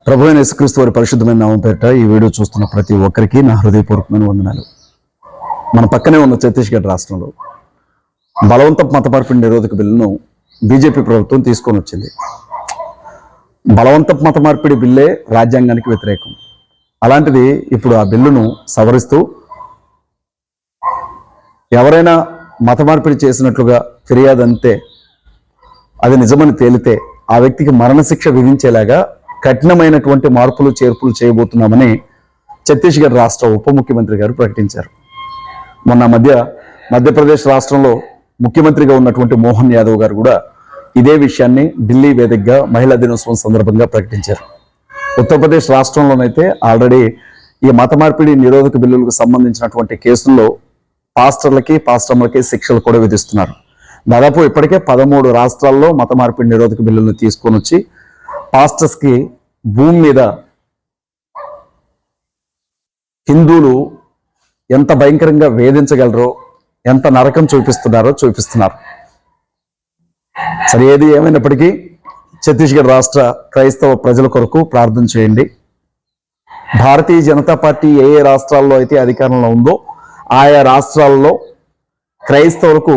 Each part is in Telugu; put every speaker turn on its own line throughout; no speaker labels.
ప్రభువైన యేసుక్రీస్తు వారి పరిశుద్ధమైన నామం పేరిట ఈ వీడియో చూస్తున్న ప్రతి ఒక్కరికి నా హృదయపూర్వకమైన వందనాలు. మన పక్కనే ఉన్న ఛత్తీస్గఢ్ రాష్ట్రంలో బలవంతపు మత మార్పిడి నిరోధక బిల్లును బీజేపీ ప్రభుత్వం తీసుకొని వచ్చింది. బలవంతపు మత మార్పిడి బిల్లే రాజ్యాంగానికి వ్యతిరేకం. అలాంటిది ఇప్పుడు ఆ బిల్లును సవరిస్తూ ఎవరైనా మత మార్పిడి చేసినట్లుగా ఫిర్యాదు అంతే అది నిజమని తేలితే ఆ వ్యక్తికి మరణశిక్ష విధించేలాగా కఠినమైనటువంటి మార్పులు చేర్పులు చేయబోతున్నామని ఛత్తీస్గఢ్ రాష్ట్ర ఉప ముఖ్యమంత్రి గారు ప్రకటించారు. మొన్న మధ్యప్రదేశ్ రాష్ట్రంలో ముఖ్యమంత్రిగా ఉన్నటువంటి మోహన్ యాదవ్ గారు కూడా ఇదే విషయాన్ని ఢిల్లీ వేదికగా మహిళా దినోత్సవం సందర్భంగా ప్రకటించారు. ఉత్తరప్రదేశ్ రాష్ట్రంలోనైతే ఆల్రెడీ ఈ మత మార్పిడి నిరోధక బిల్లులకు సంబంధించినటువంటి కేసుల్లో పాస్టర్లకి శిక్షలు కూడా విధిస్తున్నారు. దాదాపు ఇప్పటికే 13 రాష్ట్రాల్లో మత మార్పిడి నిరోధక బిల్లులను తీసుకొని వచ్చి పాస్టర్స్కి భూమి మీద హిందువులు ఎంత భయంకరంగా వేధించగలరో, ఎంత నరకం చూపిస్తున్నారు. సరే, ఏది ఏమైనప్పటికీ ఛత్తీస్గఢ్ రాష్ట్ర క్రైస్తవ ప్రజల కొరకు ప్రార్థన చేయండి. భారతీయ జనతా పార్టీ ఏ రాష్ట్రాల్లో అయితే అధికారంలో ఉందో ఆయా రాష్ట్రాల్లో క్రైస్తవులకు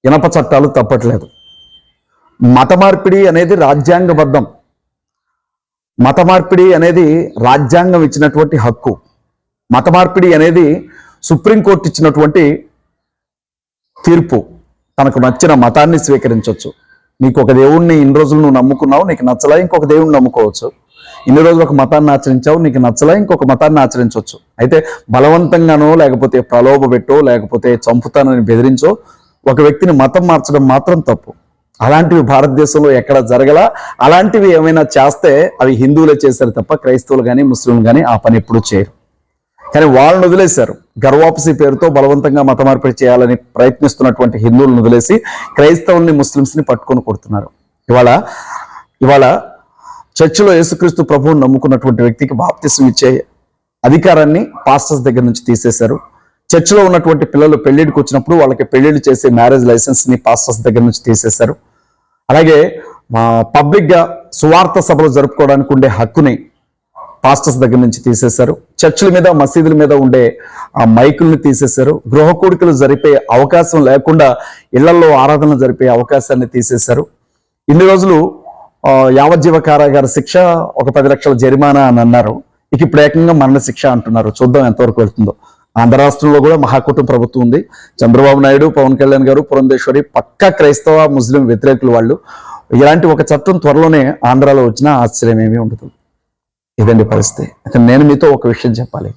ఇనప చట్టాలు తప్పట్లేదు. మత మార్పిడి అనేది రాజ్యాంగబద్ధం. మత మార్పిడి అనేది రాజ్యాంగం ఇచ్చినటువంటి హక్కు. మత మార్పిడి అనేది సుప్రీంకోర్టు ఇచ్చినటువంటి తీర్పు. తనకు నచ్చిన మతాన్ని స్వీకరించవచ్చు. నీకు ఒక దేవుణ్ణి ఇన్ని రోజులు నువ్వు నమ్ముకున్నావు, నీకు నచ్చలా ఇంకొక దేవుణ్ణి నమ్ముకోవచ్చు. ఇన్ని రోజులు ఒక మతాన్ని ఆచరించావు, నీకు నచ్చలా ఇంకొక మతాన్ని ఆచరించవచ్చు. అయితే బలవంతంగానో లేకపోతే ప్రలోభ పెట్టో లేకపోతే చంపుతానని బెదిరించో ఒక వ్యక్తిని మతం మార్చడం మాత్రం తప్పు. అలాంటివి భారతదేశంలో ఎక్కడ జరగల. అలాంటివి ఏమైనా చేస్తే అవి హిందువులే చేశారు తప్ప క్రైస్తవులు కానీ ముస్లింలు కానీ ఆ పని ఎప్పుడూ చేయరు. కానీ వాళ్ళని వదిలేశారు. గర్వాపసి పేరుతో బలవంతంగా మత మార్పిడి చేయాలని ప్రయత్నిస్తున్నటువంటి హిందువులను వదిలేసి క్రైస్తవుల్ని ముస్లింస్ని పట్టుకొని కొడుతున్నారు. ఇవాళ చర్చిలో యేసుక్రీస్తు ప్రభువుని నమ్ముకున్నటువంటి వ్యక్తికి బాప్తిసం ఇచ్చే అధికారాన్ని పాస్టర్స్ దగ్గర నుంచి తీసేశారు. చర్చిలో ఉన్నటువంటి పిల్లలు పెళ్లిడికి వచ్చినప్పుడు వాళ్ళకి పెళ్లిళ్ళు చేసే మ్యారేజ్ లైసెన్స్ని పాస్టర్స్ దగ్గర నుంచి తీసేశారు. అలాగే పబ్లిక్గా సువార్త సభలు జరుపుకోవడానికి ఉండే హక్కుని పాస్టర్స్ దగ్గర నుంచి తీసేశారు. చర్చిల మీద మసీదుల మీద ఉండే ఆ మైకుల్ని తీసేశారు. గృహ కూడికలు జరిపే అవకాశం లేకుండా ఇళ్లలో ఆరాధనలు జరిపే అవకాశాన్ని తీసేశారు. ఇన్ని రోజులు యావజ్జీవ కారాగార శిక్ష, ఒక 10 లక్షల జరిమానా అని అన్నారు. ఇప్పుడు ఏకంగా మరణ శిక్ష అంటున్నారు. చూద్దాం ఎంతవరకు వెళ్తుందో. ఆంధ్ర రాష్ట్రంలో కూడా మహాకూటమి ప్రభుత్వం ఉంది. చంద్రబాబు నాయుడు, పవన్ కళ్యాణ్ గారు, పురంధేశ్వరి పక్కా క్రైస్తవ ముస్లిం వ్యతిరేకులు వాళ్ళు. ఇలాంటి ఒక చట్టం త్వరలోనే ఆంధ్రాలో వచ్చినా ఆశ్చర్యం ఏమీ ఉండదు. ఇదండి పరిస్థితి. అయితే నేను మీతో ఒక విషయం చెప్పాలి.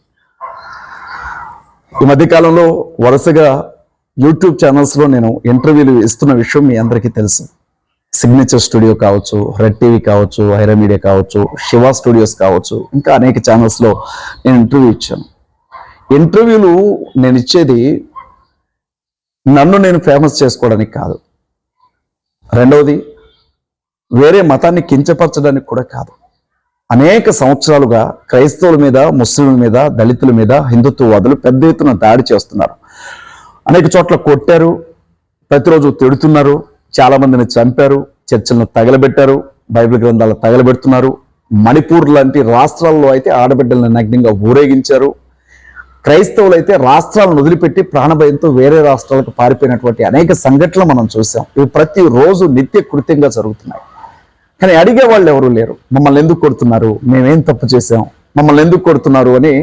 ఈ మధ్యకాలంలో వరుసగా యూట్యూబ్ ఛానల్స్లో నేను ఇంటర్వ్యూలు ఇస్తున్న విషయం మీ అందరికీ తెలుసు. సిగ్నేచర్ స్టూడియో కావచ్చు, రెడ్ టీవీ కావచ్చు, ఐరా మీడియా కావచ్చు, శివ స్టూడియోస్ కావచ్చు, ఇంకా అనేక ఛానల్స్లో నేను ఇంటర్వ్యూ ఇచ్చాను. ఇంటర్వ్యూలు నేను ఇచ్చేది నన్ను నేను ఫేమస్ చేసుకోవడానికి కాదు. రెండవది వేరే మతాన్ని కించపరచడానికి కూడా కాదు. అనేక సంవత్సరాలుగా క్రైస్తవుల మీద, ముస్లింల మీద, దళితుల మీద హిందుత్వవాదులు పెద్ద ఎత్తున దాడి చేస్తున్నారు. అనేక చోట్ల కొట్టారు, ప్రతిరోజు తిడుతున్నారు, చాలా మందిని చంపారు, చర్చలను తగలబెట్టారు, బైబిల్ గ్రంథాలను తగలబెడుతున్నారు. మణిపూర్ లాంటి రాష్ట్రాల్లో అయితే ఆడబిడ్డలను నగ్నంగా ఊరేగించారు. క్రైస్తవులు అయితే రాష్ట్రాలను వదిలిపెట్టి ప్రాణభయంతో వేరే రాష్ట్రాలకు పారిపోయినటువంటి అనేక సంఘటనలు మనం చూసాం. ఇవి ప్రతిరోజు నిత్య కృత్యంగా జరుగుతున్నాయి. కానీ అడిగే వాళ్ళు ఎవరు లేరు. మమ్మల్ని ఎందుకు కొడుతున్నారు, మేమేం తప్పు చేసాం, మమ్మల్ని ఎందుకు కొడుతున్నారు అని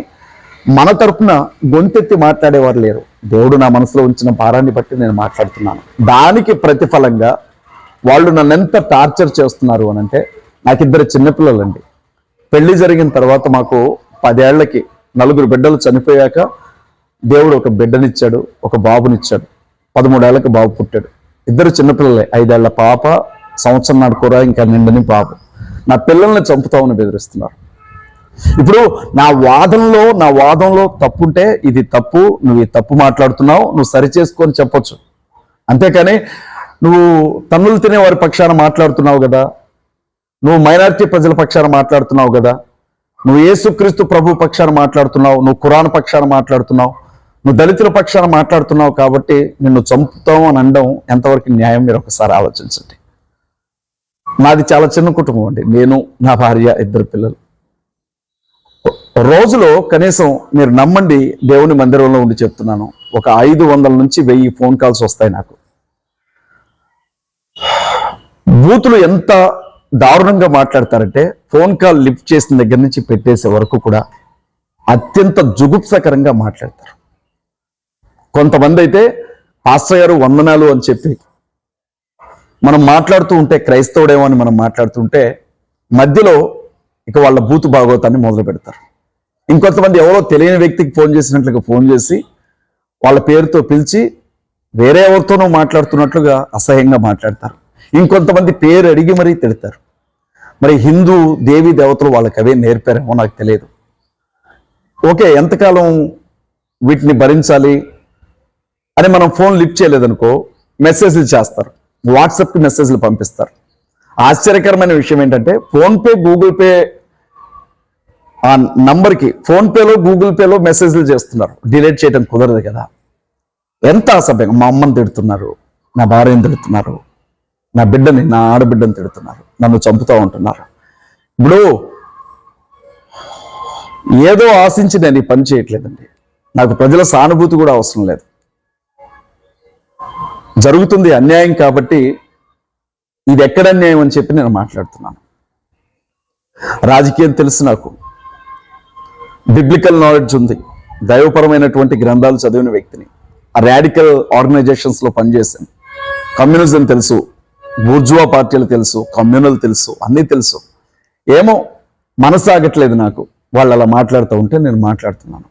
మన తరపున గొంతెత్తి మాట్లాడేవారు లేరు. దేవుడు నా మనసులో ఉంచిన భారాన్ని బట్టి నేను మాట్లాడుతున్నాను. దానికి ప్రతిఫలంగా వాళ్ళు నన్ను ఎంత టార్చర్ చేస్తున్నారు అని అంటే, నాకు 2 చిన్నపిల్లలండి. పెళ్లి జరిగిన తర్వాత మాకు 10 ఏళ్లకి 4 బిడ్డలు చనిపోయాక దేవుడు ఒక బిడ్డనిచ్చాడు, ఒక బాబునిచ్చాడు. 13 ఏళ్లకు బాబు పుట్టాడు. 2 చిన్నపిల్లలే, 5 ఏళ్ల పాప, సంవత్సరం నాడుకోరా ఇంకా నిండని బాబు. నా పిల్లల్ని చంపుతామని బెదిరిస్తున్నారు. ఇప్పుడు నా వాదంలో తప్పుంటే ఇది తప్పు, నువ్వు ఈ తప్పు మాట్లాడుతున్నావు, నువ్వు సరిచేసుకొని చెప్పొచ్చు. అంతేకాని నువ్వు తన్నులు తినే వారి పక్షాన మాట్లాడుతున్నావు కదా, నువ్వు మైనారిటీ ప్రజల పక్షాన మాట్లాడుతున్నావు కదా, నువ్వు యేసుక్రీస్తు ప్రభు పక్షాన మాట్లాడుతున్నావు, నువ్వు ఖురాన్ పక్షాన మాట్లాడుతున్నావు, నువ్వు దళితుల పక్షాన మాట్లాడుతున్నావు కాబట్టి నిన్ను చంపుతావు అని అనడం ఎంతవరకు న్యాయం? మీరు ఒకసారి ఆలోచించండి. నాది చాలా చిన్న కుటుంబం అండి. నేను, నా భార్య, 2 పిల్లలు. రోజులో కనీసం మీరు నమ్మండి, దేవుని మందిరంలో ఉండి చెప్తున్నాను, ఒక 500 నుంచి 1000 ఫోన్ కాల్స్ వస్తాయి నాకు. బూతులు ఎంత దారుణంగా మాట్లాడతారంటే ఫోన్ కాల్ లిఫ్ట్ చేసిన దగ్గర నుంచి పెట్టేసే వరకు కూడా అత్యంత జుగుప్సకరంగా మాట్లాడతారు. కొంతమంది అయితే పాస్టర్ గారు వందనాలు అని చెప్పి మనం మాట్లాడుతూ ఉంటే, క్రైస్తవుడేమో అని మనం మాట్లాడుతుంటే మధ్యలో ఇక వాళ్ళ బూతు భాగవతాన్ని మొదలు పెడతారు. ఇంకొంతమంది ఎవరో తెలియని వ్యక్తికి ఫోన్ చేసినట్లుగా ఫోన్ చేసి వాళ్ళ పేరుతో పిలిచి వేరే ఎవరితోనో మాట్లాడుతున్నట్లుగా అసహ్యంగా మాట్లాడతారు. ఇంకొంతమంది పేరు అడిగి మరీ తిడతారు. మరి హిందూ దేవీ దేవతలు వాళ్ళకి అవే నేర్పారేమో నాకు తెలియదు. ఓకే, ఎంతకాలం వీటిని భరించాలి అని మనం ఫోన్ లిఫ్ట్ చేయలేదనుకో మెసేజ్లు చేస్తారు, వాట్సాప్కి మెసేజ్లు పంపిస్తారు. ఆశ్చర్యకరమైన విషయం ఏంటంటే ఫోన్పే, గూగుల్ పే ఆ నంబర్కి ఫోన్పేలో, గూగుల్ పేలో మెసేజ్లు చేస్తున్నారు. డిలీట్ చేయడం కుదరదు కదా. ఎంత అసభ్యంగా మా అమ్మని తిడుతున్నారు, నా భార్యను తిడుతున్నారు, నా బిడ్డని, నా ఆడబిడ్డని తిడుతున్నారు, నన్ను చంపుతూ ఉంటున్నారు. ఇప్పుడు ఏదో ఆశించి నేను ఈ పని చేయట్లేదండి. నాకు ప్రజల సానుభూతి కూడా అవసరం లేదు. జరుగుతుంది అన్యాయం కాబట్టి ఇది ఎక్కడ అన్యాయం అని చెప్పి నేను మాట్లాడుతున్నాను. రాజకీయం తెలుసు నాకు, బిబ్లికల్ నాలెడ్జ్ ఉంది, దైవపరమైనటువంటి గ్రంథాలు చదివిన వ్యక్తిని, ఆ రాడికల్ ఆర్గనైజేషన్స్లో పనిచేశాను. కమ్యూనిజం తెలుసు, బూర్జువా పార్టీలు తెలుసు, కమ్యూనల్ తెలుసు, అన్నీ తెలుసు. ఏమో మనసాగట్లేదు నాకు. వాళ్ళు అలా మాట్లాడుతూ ఉంటే నేను మాట్లాడుతున్నాను.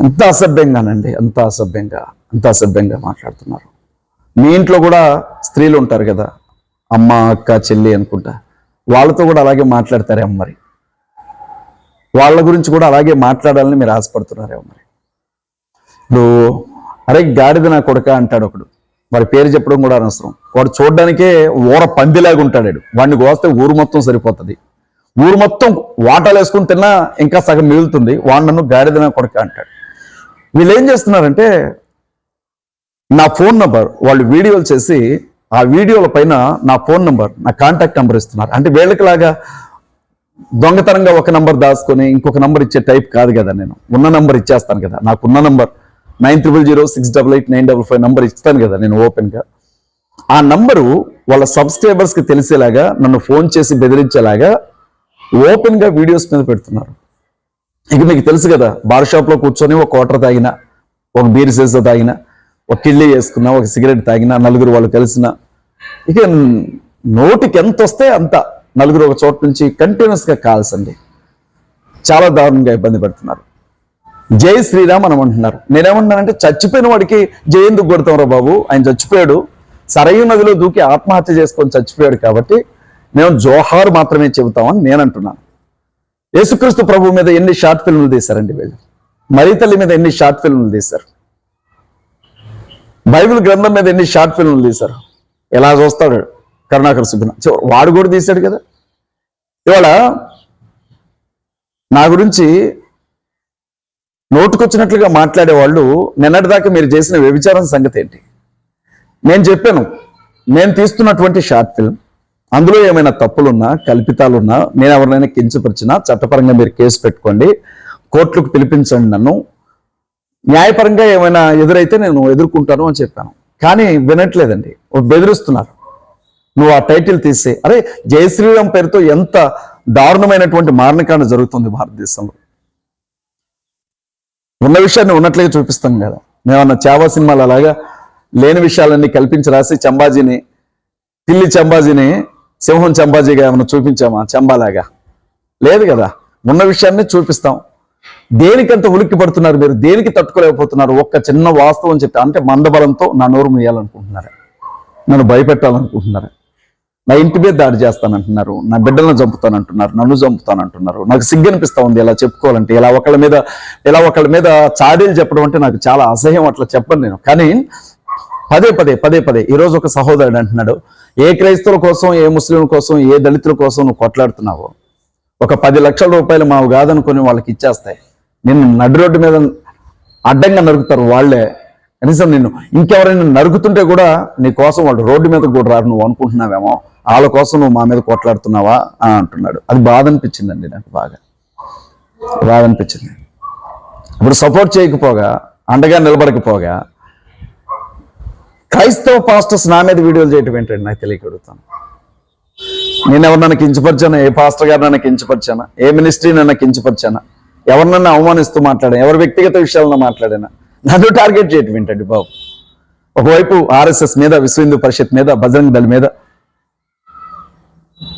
ఎంత అసభ్యంగానండి, అంత అసభ్యంగా మాట్లాడుతున్నారు. మీ ఇంట్లో కూడా స్త్రీలు ఉంటారు కదా, అమ్మ, అక్క, చెల్లి అనుకుంటా, వాళ్ళతో కూడా అలాగే మాట్లాడతారేమో మరి. వాళ్ళ గురించి కూడా అలాగే మాట్లాడాలని మీరు ఆశపడుతున్నారేమో మరి. ఇప్పుడు అరే గాడిద నా కొడుక అంటాడు ఒకడు, వాడి పేరు చెప్పడం కూడా అనవసరం. వాడు చూడడానికే ఊర పందిలాగా ఉంటాడు. వాడిని కోస్తే ఊరు మొత్తం సరిపోతుంది. ఊరు మొత్తం వాటాలు వేసుకుని తిన్నా ఇంకా సగం మిగులుతుంది. వాడు నన్ను గాడిద నా కొడుక అంటాడు. వీళ్ళు ఏం చేస్తున్నారంటే నా ఫోన్ నంబర్ వాళ్ళు వీడియోలు చేసి ఆ వీడియోల పైన నా ఫోన్ నంబర్, నా కాంటాక్ట్ నెంబర్ ఇస్తున్నారు. అంటే వీళ్ళకిలాగా దొంగతనంగా ఒక నంబర్ దాచుకొని ఇంకొక నంబర్ ఇచ్చే టైప్ కాదు కదా. నేను ఉన్న నంబర్ ఇచ్చేస్తాను కదా. నాకున్న నంబర్ 9000688955 నంబర్ ఇస్తాను కదా నేను ఓపెన్గా. ఆ నంబరు వాళ్ళ సబ్స్క్రైబర్స్కి తెలిసేలాగా, నన్ను ఫోన్ చేసి బెదిరించేలాగా ఓపెన్గా వీడియోస్ మీద పెడుతున్నారు. ఇక మీకు తెలుసు కదా, బార్ షాప్లో కూర్చొని ఒక క్వార్టర్ తాగినా, ఒక బీర్ సీసా తాగినా, ఒక కిళ్ళి వేసుకున్నా, ఒక సిగరెట్ తాగినా, నలుగురు వాళ్ళు కలిసిన, ఇక నోటికి ఎంత వస్తే అంత నలుగురు ఒక చోట నుంచి కంటిన్యూస్గా కాల్స్ అండి. చాలా దారుణంగా ఇబ్బంది పెడుతున్నారు. జై శ్రీరామ్ అని అంటున్నారు. నేనేమంటున్నానంటే చచ్చిపోయిన వాడికి జై ఎందుకు కొడతాం రా బాబు, ఆయన చచ్చిపోయాడు, సరయు నదిలో దూకి ఆత్మహత్య చేసుకొని చచ్చిపోయాడు కాబట్టి మేము జోహార్ మాత్రమే చెబుతామని నేను అంటున్నాను. యేసుక్రీస్తు ప్రభు మీద ఎన్ని షార్ట్ ఫిల్మ్లు తీశారండి వీళ్ళు. మరీ తల్లి మీద ఎన్ని షార్ట్ ఫిల్మ్లు తీశారు. బైబిల్ గ్రంథం మీద ఎన్ని షార్ట్ ఫిల్మ్లు తీశారు. ఎలా చూస్తాడు కరుణాకర్ సుబ్బిన, వాడు కూడా తీశాడు కదా. ఇవాళ నా గురించి నోటుకొచ్చినట్లుగా మాట్లాడేవాళ్ళు నిన్నటిదాకా మీరు చేసిన వ్యభిచారం సంగతి ఏంటి? నేను చెప్పాను, నేను తీస్తున్నటువంటి షార్ట్ ఫిల్మ్ అందులో ఏమైనా తప్పులున్నా, కల్పితాలున్నా, నేను ఎవరినైనా కించపరిచినా చట్టపరంగా మీరు కేసు పెట్టుకోండి, కోర్టులకు పిలిపించండి, నన్ను న్యాయపరంగా ఏమైనా ఎదురైతే నేను ఎదుర్కొంటాను అని చెప్పాను. కానీ వినట్లేదండి, బెదిరిస్తున్నారు. నువ్వు ఆ టైటిల్ తీసే. అరే జై శ్రీరామ్ పేరుతో ఎంత దారుణమైనటువంటి మారణకాండ జరుగుతుంది భారతదేశంలో. ఉన్న విషయాన్ని ఉన్నట్లుగా చూపిస్తాం కదా. మేమన్నా చావా సినిమాలు అలాగా లేని విషయాలన్నీ కల్పించి రాసి చంబాజీని, పిల్లి చంబాజీని సింహం చంబాజీగా ఏమైనా చూపించామా? చంబాలాగా లేదు కదా. ఉన్న విషయాన్ని చూపిస్తాం. దేనికంత ఉలిక్కి పడుతున్నారు మీరు? దేనికి తట్టుకోలేకపోతున్నారు? ఒక్క చిన్న వాస్తవం చెప్తే, అంటే మందబలంతో నా నోరు మూయాలనుకుంటున్నారా? నన్ను భయపెట్టాలనుకుంటున్నారా? నా ఇంటి మీద దాడి చేస్తానంటున్నారు, నా బిడ్డలను చంపుతానంటున్నారు, నన్ను చంపుతానంటున్నారు. నాకు సిగ్గు అనిపిస్తా ఉంది ఇలా చెప్పుకోవాలంటే. ఇలా ఒకళ్ళ మీద చాడీలు చెప్పడం అంటే నాకు చాలా అసహ్యం. అట్లా చెప్పను నేను. కానీ పదే పదే ఈరోజు ఒక సహోదరుడు అంటున్నాడు, ఏ క్రైస్తవుల కోసం, ఏ ముస్లింల కోసం, ఏ దళితుల కోసం నువ్వు కొట్లాడుతున్నావో ఒక 10 లక్షల రూపాయలు మావు కాదనుకొని వాళ్ళకి ఇచ్చేస్తాయి. నిన్ను నడి రోడ్డు మీద అడ్డంగా నరుకుతారు వాళ్ళే. కనీసం నిన్ను ఇంకెవరైనా నరుకుతుంటే కూడా నీ కోసం వాళ్ళు రోడ్డు మీద కూడా రారు నువ్వు అనుకుంటున్నావేమో. వాళ్ళ కోసం నువ్వు మా మీద కొట్లాడుతున్నావా అని అంటున్నాడు. అది బాధ అనిపించిందండి, నాకు బాగా బాధ అనిపించింది. ఇప్పుడు సపోర్ట్ చేయకపోగా, అండగా నిలబడకపోగా క్రైస్తవ పాస్టర్స్ నా మీద వీడియోలు చేయటం ఏంటండి నాకు తెలియకడుగుతాను. నేను ఎవరినన్నా కించపరిచానా? ఏ పాస్టర్ గారు నన్ను కించపరిచానా? ఏ మినిస్ట్రీ నన్ను కించపరిచానా? ఎవరినన్నా అవమానిస్తూ మాట్లాడాను? ఎవరి వ్యక్తిగత విషయాలను మాట్లాడానా? నన్ను టార్గెట్ చేయటం ఏంటండి బాబు? ఒకవైపు ఆర్ఎస్ఎస్ మీద, విశ్వ హిందూ పరిషత్ మీద, బజరంగ్ దళ్ మీద,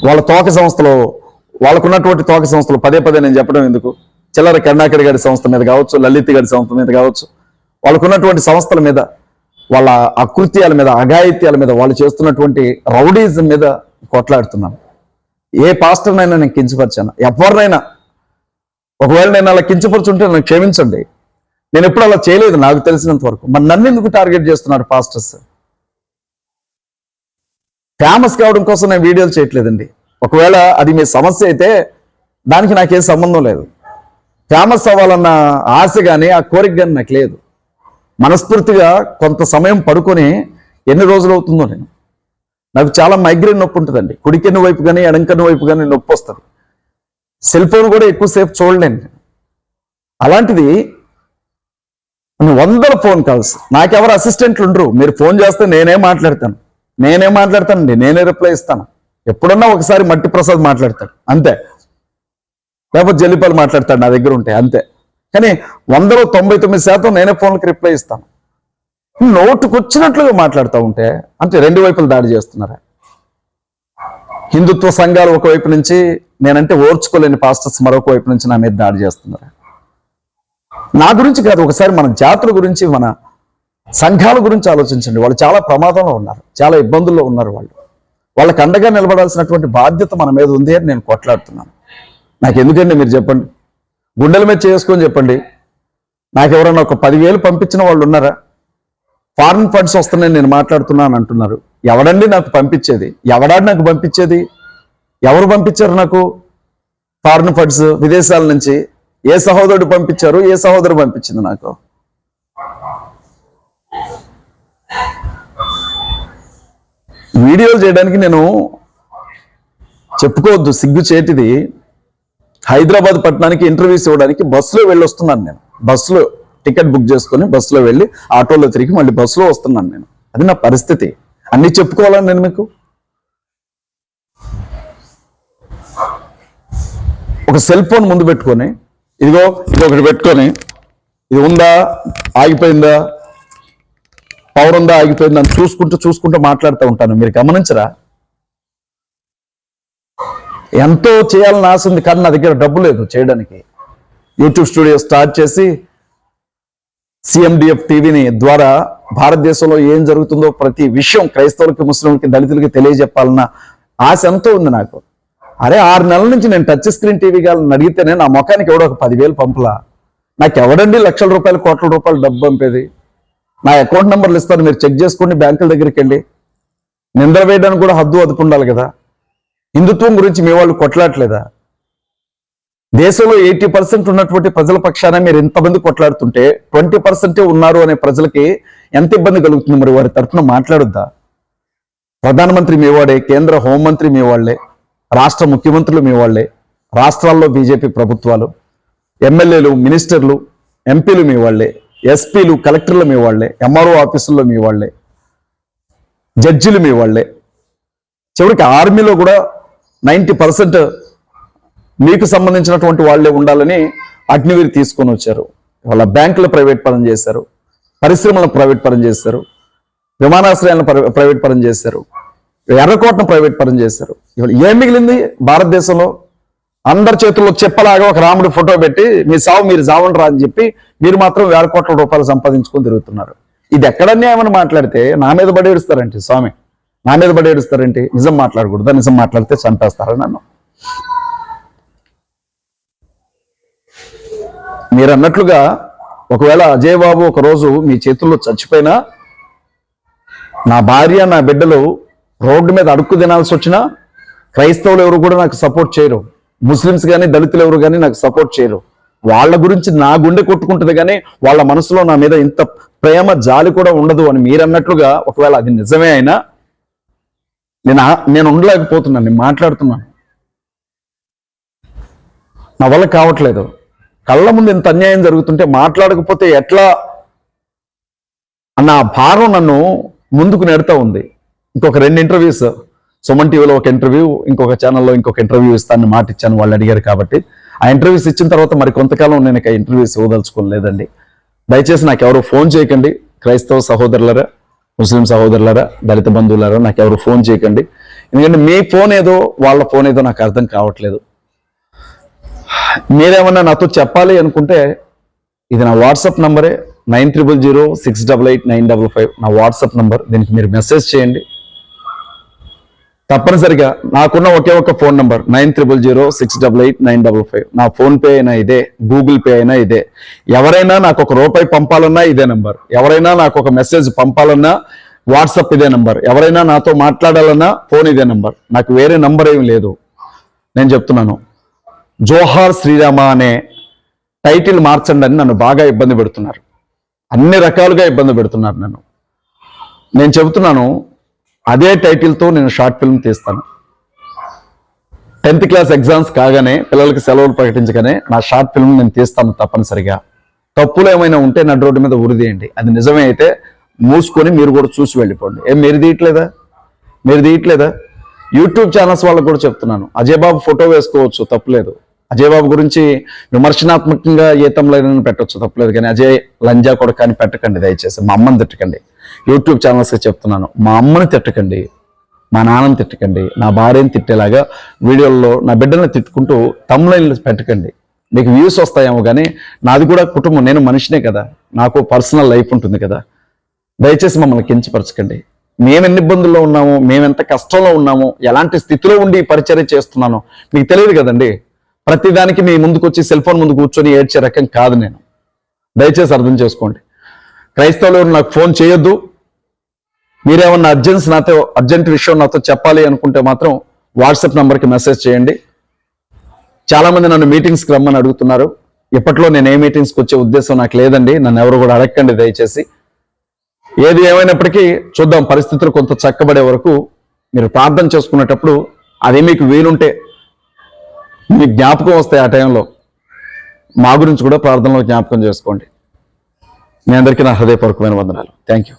వాళ్ళ తోక సంస్థలో, వాళ్ళకున్నటువంటి తోక సంస్థలు పదే నేను చెప్పడం ఎందుకు, చిల్లర కరుణాకర్ గారి సంస్థ మీద కావచ్చు, లలిత్ గారి సంస్థ మీద కావచ్చు, వాళ్ళకున్నటువంటి సంస్థల మీద, వాళ్ళ అకృత్యాల మీద, అఘాయిత్యాల మీద, వాళ్ళు చేస్తున్నటువంటి రౌడీజం మీద కొట్లాడుతున్నాను. ఏ పాస్టర్నైనా నేను కించపరిచాను? ఎవరినైనా ఒకవేళ నేను అలా కించపరుచుంటే నన్ను క్షమించండి. నేను ఎప్పుడు అలా చేయలేదు నాకు తెలిసినంత వరకు. మరి నన్ను ఎందుకు టార్గెట్ చేస్తున్నారు పాస్టర్స్? ఫేమస్ కావడం కోసం నేను వీడియోలు చేయట్లేదండి. ఒకవేళ అది మీ సమస్య అయితే దానికి నాకేం సంబంధం లేదు. ఫేమస్ అవ్వాలన్న ఆశ కానీ ఆ కోరిక కానీ నాకు లేదు. మనస్ఫూర్తిగా కొంత సమయం పడుకొని ఎన్ని రోజులు అవుతుందో, నాకు చాలా మైగ్రేన్ నొప్పి ఉంటుందండి. కుడికెన్ను వైపు కానీ ఎడంకన్ను వైపు కానీ నొప్పి వస్తుంది. సెల్ ఫోన్ కూడా ఎక్కువసేపు చూడలేను. అలాంటిది 100 ఫోన్ కాల్స్, నాకెవరు అసిస్టెంట్లు ఉండరు. మీరు ఫోన్ చేస్తే నేనే మాట్లాడతానండి, నేనే రిప్లై ఇస్తాను. ఎప్పుడన్నా ఒకసారి మట్టి ప్రసాద్ మాట్లాడతాడు అంతే, లేకపోతే జల్లిపల్లి మాట్లాడతాడు నా దగ్గర ఉంటే అంతే. కానీ 100లో 99% నేనే ఫోన్లకు రిప్లై ఇస్తాను. నోటుకొచ్చినట్లుగా మాట్లాడుతూ ఉంటే అంటే రెండు వైపులు దాడి చేస్తున్నారా? హిందుత్వ సంఘాలు ఒకవైపు నుంచి, నేనంటే ఓర్చుకోలేని పాస్టర్స్ మరొక వైపు నుంచి నా మీద దాడి చేస్తున్నారా? నా గురించి కాదు, ఒకసారి మన జాతుల గురించి, మన సంఘాల గురించి ఆలోచించండి. వాళ్ళు చాలా ప్రమాదంలో ఉన్నారు, చాలా ఇబ్బందుల్లో ఉన్నారు. వాళ్ళకి అండగా నిలబడాల్సినటువంటి బాధ్యత మన మీద ఉంది అని నేను కొట్లాడుతున్నాను. నాకు ఎందుకండి మీరు చెప్పండి, గుండెల మీద చేసుకొని చెప్పండి. నాకు ఎవరైనా ఒక 10,000 పంపించిన వాళ్ళు ఉన్నారా? ఫారిన్ ఫండ్స్ వస్తున్నాయని నేను మాట్లాడుతున్నాను అంటున్నారు. ఎవడండి నాకు పంపించేది? ఎవడాడు నాకు పంపించేది? ఎవరు పంపించారు నాకు ఫారిన్ ఫండ్స్ విదేశాల నుంచి? ఏ సహోదరుడు పంపించారు? ఏ సహోదరు పంపించింది నాకు? వీడియోలు చేయడానికి నేను చెప్పుకోవద్దు, సిగ్గు చేటిది. హైదరాబాద్ పట్టణానికి ఇంటర్వ్యూస్ ఇవ్వడానికి బస్సులో వెళ్ళొస్తున్నాను నేను. బస్సులో టికెట్ బుక్ చేసుకొని బస్సులో వెళ్ళి ఆటోలో తిరిగి మళ్ళీ బస్సులో వస్తున్నాను నేను. అది నా పరిస్థితి. అన్నీ చెప్పుకోవాలని నేను మీకు ఒక సెల్ ఫోన్ ముందు పెట్టుకొని, ఇదిగో ఇది ఒకటి పెట్టుకొని, ఇది ఉందా ఆగిపోయిందా, పవర్ ఉందా ఆగిపోయిందా అని చూసుకుంటూ మాట్లాడుతూ ఉంటాను. మీరు గమనించరా? ఎంతో చేయాలని ఆశ ఉంది, కానీ నా దగ్గర డబ్బు లేదు చేయడానికి. యూట్యూబ్ స్టూడియో స్టార్ట్ చేసి CMDF టీవీని ద్వారా భారతదేశంలో ఏం జరుగుతుందో ప్రతి విషయం క్రైస్తవులకి, ముస్లింలకి, దళితులకి తెలియజెప్పాలన్న ఆశ ఎంతో ఉంది నాకు. అరే 6 నెలల నుంచి నేను టచ్ స్క్రీన్ టీవీ గాలని అడిగితేనే నా ముఖానికి ఎవడో ఒక 10,000 పంపలా. నాకు ఎవడండి లక్షల రూపాయలు, కోట్ల రూపాయలు డబ్బు పంపేది? నా అకౌంట్ నెంబర్లు ఇస్తాను, మీరు చెక్ చేసుకోండి. బ్యాంకుల దగ్గరికి వెళ్ళి నిందలు వేయడానికి కూడా హద్దు అదుపు ఉండాలి కదా. హిందుత్వం గురించి మీ వాళ్ళు కొట్లాడలేదా? దేశంలో 80% ఉన్నటువంటి ప్రజల పక్షాన మీరు ఎంతమంది కొట్లాడుతుంటే 20% ఉన్నారు అనే ప్రజలకి ఎంత ఇబ్బంది కలుగుతుంది? మరి వారి తరఫున మాట్లాడొద్దా? ప్రధానమంత్రి మీ వాడే, కేంద్ర హోంమంత్రి మీ వాళ్లే, రాష్ట్ర ముఖ్యమంత్రులు మీ వాళ్లే, రాష్ట్రాల్లో బీజేపీ ప్రభుత్వాలు, ఎమ్మెల్యేలు, మినిస్టర్లు, ఎంపీలు మీ వాళ్లే, ఎస్పీలు, కలెక్టర్లు మీ వాళ్లే, ఎంఆర్ఓ ఆఫీసుల్లో మీ వాళ్లే, జడ్జిలు మీ వాళ్లే. చివరికి ఆర్మీలో కూడా 90% మీకు సంబంధించినటువంటి వాళ్లే ఉండాలని అగ్నివీర్ తీసుకొని వచ్చారు. వాళ్ళ బ్యాంకులు ప్రైవేట్ పరం చేశారు, పరిశ్రమలను ప్రైవేట్ పరం చేశారు, విమానాశ్రయాలను ప్రైవేట్ పరం చేశారు, ఎర్రకోటను ప్రైవేట్ పరం చేశారు. ఇవాళ ఏం మిగిలింది భారతదేశంలో? అందరి చేతుల్లో చెప్పలాగా ఒక రాముడి ఫోటో పెట్టి మీ సావు మీరు జావండి రా అని చెప్పి మీరు మాత్రం వేల కోట్ల రూపాయలు సంపాదించుకొని తిరుగుతున్నారు. ఇది ఎక్కడన్నా ఏమని మాట్లాడితే నా మీద బడి ఏడుస్తారంటే, స్వామి నా మీద బడి ఏడుస్తారంటే, నిజం మాట్లాడకూడదా? నిజం మాట్లాడితే చంపేస్తారా నన్ను? మీరు అన్నట్లుగా ఒకవేళ అజయ్ బాబు ఒకరోజు మీ చేతుల్లో చచ్చిపోయినా, నా భార్య నా బిడ్డలు రోడ్డు మీద అడుక్కు తినాల్సి వచ్చినా క్రైస్తవులు ఎవరు కూడా నాకు సపోర్ట్ చేయరు, ముస్లిమ్స్ కానీ దళితులు ఎవరు కానీ నాకు సపోర్ట్ చేయరు. వాళ్ళ గురించి నా గుండె కొట్టుకుంటుంది, కానీ వాళ్ళ మనసులో నా మీద ఇంత ప్రేమ జాలి కూడా ఉండదు అని మీరు అన్నట్లుగా ఒకవేళ అది నిజమే అయినా నేను ఉండలేకపోతున్నాను, నేను మాట్లాడుతున్నాను, నా వల్ల కావట్లేదు. కళ్ళ ముందు ఇంత అన్యాయం జరుగుతుంటే మాట్లాడకపోతే ఎట్లా అన్న భారం నన్ను ముందుకు నెడుతూ ఉంది. ఇంకొక 2 ఇంటర్వ్యూస్, సుమన్ టీవీలో ఒక ఇంటర్వ్యూ, ఇంకొక ఛానల్లో ఇంకొక ఇంటర్వ్యూ ఇస్తానని మాట ఇచ్చాను, వాళ్ళు అడిగారు కాబట్టి. ఆ ఇంటర్వ్యూస్ ఇచ్చిన తర్వాత మరి కొంతకాలం నేను ఇక ఇంటర్వ్యూస్ ఇవ్వదలుచుకోలేదండి. దయచేసి నాకు ఎవరు ఫోన్ చేయకండి, క్రైస్తవ సహోదరులరా, ముస్లిం సహోదరులరా, దళిత బంధువులరా, నాకు ఎవరు ఫోన్ చేయకండి. ఎందుకంటే మీ ఫోన్ ఏదో వాళ్ళ ఫోన్ ఏదో నాకు అర్థం కావట్లేదు. మీరేమన్నా నాతో చెప్పాలి అనుకుంటే ఇది నా వాట్సాప్ నంబరే, 9000688955 నా వాట్సాప్ నంబర్. దీనికి మీరు మెసేజ్ చేయండి. తప్పనిసరిగా నాకున్న ఒకే ఒక ఫోన్ నంబర్ 9000688955. నా ఫోన్ పే అయినా ఇదే, గూగుల్ పే అయినా ఇదే. ఎవరైనా నాకు ₹1 పంపాలన్నా ఇదే నంబర్, ఎవరైనా నాకు ఒక మెసేజ్ పంపాలన్నా వాట్సాప్ ఇదే నంబర్, ఎవరైనా నాతో మాట్లాడాలన్నా ఫోన్ ఇదే నంబర్. నాకు వేరే నంబర్ ఏమి లేదు. నేను చెప్తున్నాను, జోహార్ శ్రీరామ అనే టైటిల్ మార్చండి అని నన్ను బాగా ఇబ్బంది పెడుతున్నారు, అన్ని రకాలుగా ఇబ్బంది పెడుతున్నారు నన్ను. నేను చెబుతున్నాను, అదే టైటిల్తో నేను షార్ట్ ఫిల్మ్ తీస్తాను. 10th క్లాస్ ఎగ్జామ్స్ కాగానే, పిల్లలకి సెలవులు ప్రకటించగానే నా షార్ట్ ఫిల్మ్ నేను తీస్తాను తప్పనిసరిగా. తప్పులు ఏమైనా ఉంటే నడు రోడ్డు మీద ఉరిదీయండి, అది నిజమే అయితే మూసుకొని మీరు కూడా చూసి వెళ్ళిపోండి. మీరు తీయట్లేదా? యూట్యూబ్ ఛానల్స్ వాళ్ళకు కూడా చెప్తున్నాను, అజయ్ బాబు ఫోటో వేసుకోవచ్చు, తప్పులేదు. అజయ్ బాబు గురించి విమర్శనాత్మకంగా ఏ తమ్ములైనా పెట్టవచ్చు, తప్పలేదు. కానీ అజయ్ లంజా కొడుకు అని పెట్టకండి దయచేసి. మా అమ్మని తిట్టకండి. యూట్యూబ్ ఛానల్స్కి చెప్తున్నాను, మా అమ్మని తిట్టకండి, మా నాన్నని తిట్టకండి, నా భార్యని తిట్టేలాగా వీడియోల్లో నా బిడ్డని తిట్టుకుంటూ తమ్ములైన్లు పెట్టకండి. మీకు వ్యూస్ వస్తాయేమో కానీ నాది కూడా కుటుంబం, నేను మనిషినే కదా, నాకు పర్సనల్ లైఫ్ ఉంటుంది కదా. దయచేసి మమ్మల్ని కించపరచకండి. మేము ఎన్ని ఇబ్బందుల్లో ఉన్నామో, మేమెంత కష్టంలో ఉన్నామో, ఎలాంటి స్థితిలో ఉండి పరిచర్య చేస్తున్నానో మీకు తెలియదు కదండి. ప్రతిదానికి మీ ముందుకు వచ్చి సెల్ ఫోన్ ముందు కూర్చొని ఏడ్చే రకం కాదు నేను. దయచేసి అర్థం చేసుకోండి. క్రైస్తవులు నాకు ఫోన్ చేయొద్దు. మీరేమన్నా అర్జెంట్ విషయం నాతో చెప్పాలి అనుకుంటే మాత్రం వాట్సాప్ నంబర్కి మెసేజ్ చేయండి. చాలామంది నన్ను మీటింగ్స్కి రమ్మని అడుగుతున్నారు. ఇప్పట్లో నేను ఏ మీటింగ్స్కి వచ్చే ఉద్దేశం నాకు లేదండి, నన్ను ఎవరు కూడా అడగండి దయచేసి. ఏది ఏమైనప్పటికీ చూద్దాం, పరిస్థితులు కొంత చక్కబడే వరకు మీరు ప్రార్థన చేసుకునేటప్పుడు అది మీకు వీలుంటే మీకు జ్ఞాపకం వస్తాయి. ఆ టైంలో మా గురించి కూడా ప్రార్థనలో జ్ఞాపకం చేసుకోండి. మీ అందరికీ నా హృదయపూర్వకమైన వందనాలు. Thank you.